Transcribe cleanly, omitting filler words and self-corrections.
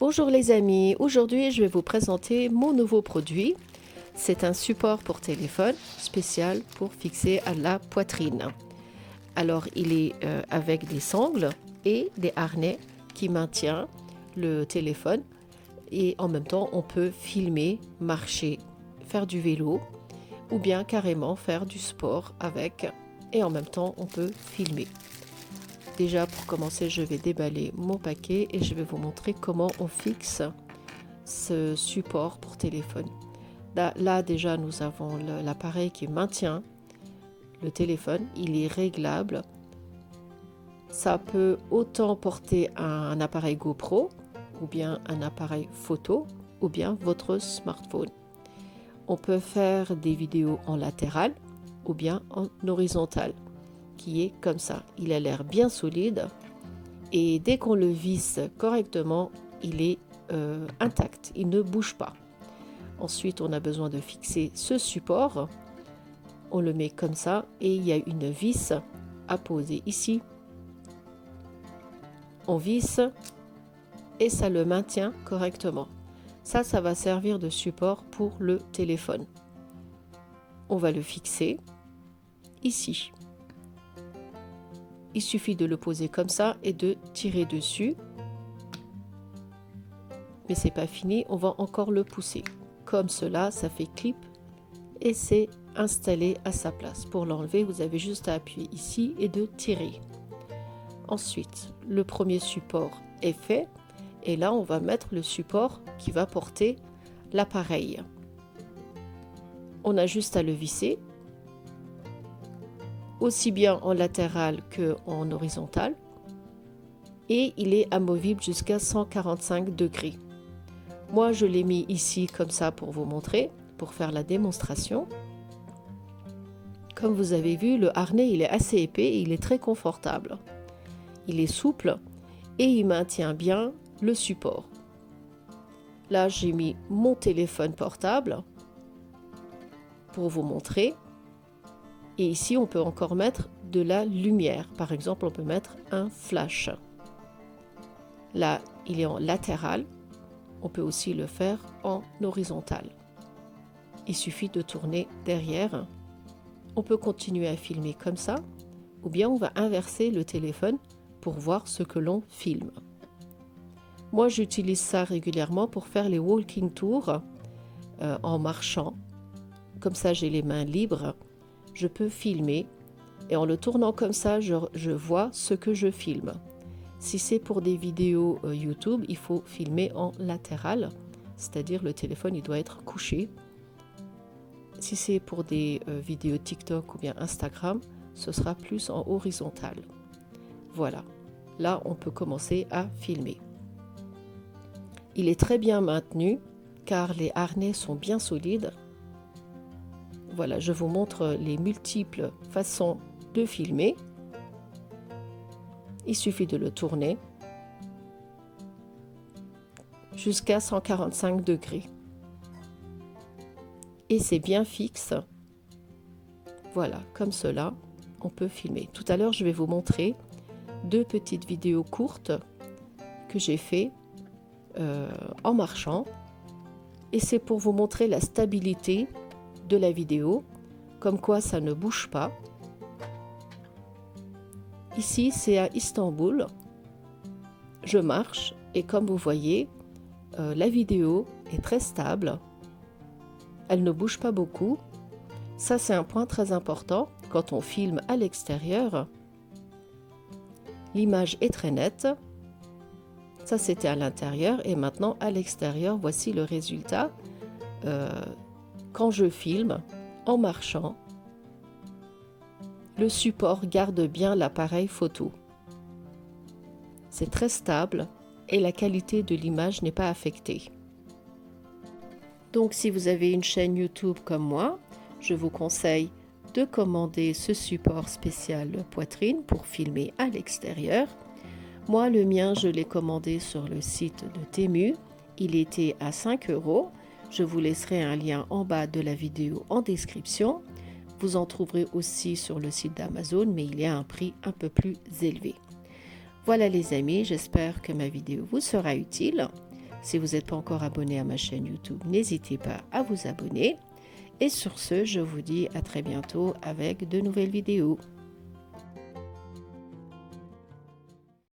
Bonjour les amis, aujourd'hui je vais vous présenter mon nouveau produit. C'est un support pour téléphone spécial pour fixer à la poitrine. Alors il est avec des sangles et des harnais qui maintiennent le téléphone et en même temps on peut filmer, marcher, faire du vélo ou bien carrément faire du sport avec et en même temps on peut filmer. Déjà pour commencer, je vais déballer mon paquet et je vais vous montrer comment on fixe ce support pour téléphone. Là déjà nous avons l'appareil qui maintient le téléphone, il est réglable. Ça peut autant porter un appareil GoPro ou bien un appareil photo ou bien votre smartphone. On peut faire des vidéos en latéral ou bien en horizontal, qui est comme ça. Il a l'air bien solide et dès qu'on le visse correctement, il est intact, il ne bouge pas. Ensuite, on a besoin de fixer ce support. On le met comme ça et il y a une vis à poser ici. On visse et ça le maintient correctement. Ça va servir de support pour le téléphone. On va le fixer ici. Il suffit de le poser comme ça et de tirer dessus. Mais c'est pas fini, on va encore le pousser. Comme cela, ça fait clip et c'est installé à sa place. Pour l'enlever, vous avez juste à appuyer ici et de tirer. Ensuite, le premier support est fait et là, on va mettre le support qui va porter l'appareil. On a juste à le visser, aussi bien en latéral qu'en horizontal, et il est amovible jusqu'à 145 degrés. Moi je l'ai mis ici comme ça pour vous montrer, pour faire la démonstration. Comme vous avez vu, le harnais il est assez épais et il est très confortable. Il est souple et il maintient bien le support. Là j'ai mis mon téléphone portable pour vous montrer. Et ici, on peut encore mettre de la lumière. Par exemple, on peut mettre un flash. Là, il est en latéral. On peut aussi le faire en horizontal. Il suffit de tourner derrière. On peut continuer à filmer comme ça. Ou bien on va inverser le téléphone pour voir ce que l'on filme. Moi, j'utilise ça régulièrement pour faire les walking tours en marchant. Comme ça, j'ai les mains libres. Je peux filmer et en le tournant comme ça, je vois ce que je filme. Si c'est pour des vidéos YouTube, il faut filmer en latéral, c'est-à-dire le téléphone il doit être couché. Si c'est pour des vidéos TikTok ou bien Instagram, ce sera plus en horizontal. Voilà, là on peut commencer à filmer. Il est très bien maintenu car les harnais sont bien solides. Voilà, je vous montre les multiples façons de filmer. Il suffit de le tourner jusqu'à 145 degrés. Et c'est bien fixe. Voilà, comme cela, on peut filmer. Tout à l'heure, je vais vous montrer deux petites vidéos courtes que j'ai fait en marchant. Et c'est pour vous montrer la stabilité de la vidéo, comme quoi ça ne bouge pas. Ici c'est à Istanbul, je marche et comme vous voyez la vidéo est très stable, elle ne bouge pas beaucoup. Ça c'est un point très important quand on filme à l'extérieur. L'image est très nette. Ça c'était à l'intérieur et maintenant à l'extérieur, voici le résultat. Quand je filme en marchant, le support garde bien l'appareil photo. C'est très stable et la qualité de l'image n'est pas affectée. Donc si vous avez une chaîne YouTube comme moi, je vous conseille de commander ce support spécial poitrine pour filmer à l'extérieur. Moi le mien je l'ai commandé sur le site de Temu, il était à 5 €. Je vous laisserai un lien en bas de la vidéo en description. Vous en trouverez aussi sur le site d'Amazon, mais il est à un prix un peu plus élevé. Voilà les amis, j'espère que ma vidéo vous sera utile. Si vous n'êtes pas encore abonné à ma chaîne YouTube, n'hésitez pas à vous abonner. Et sur ce, je vous dis à très bientôt avec de nouvelles vidéos.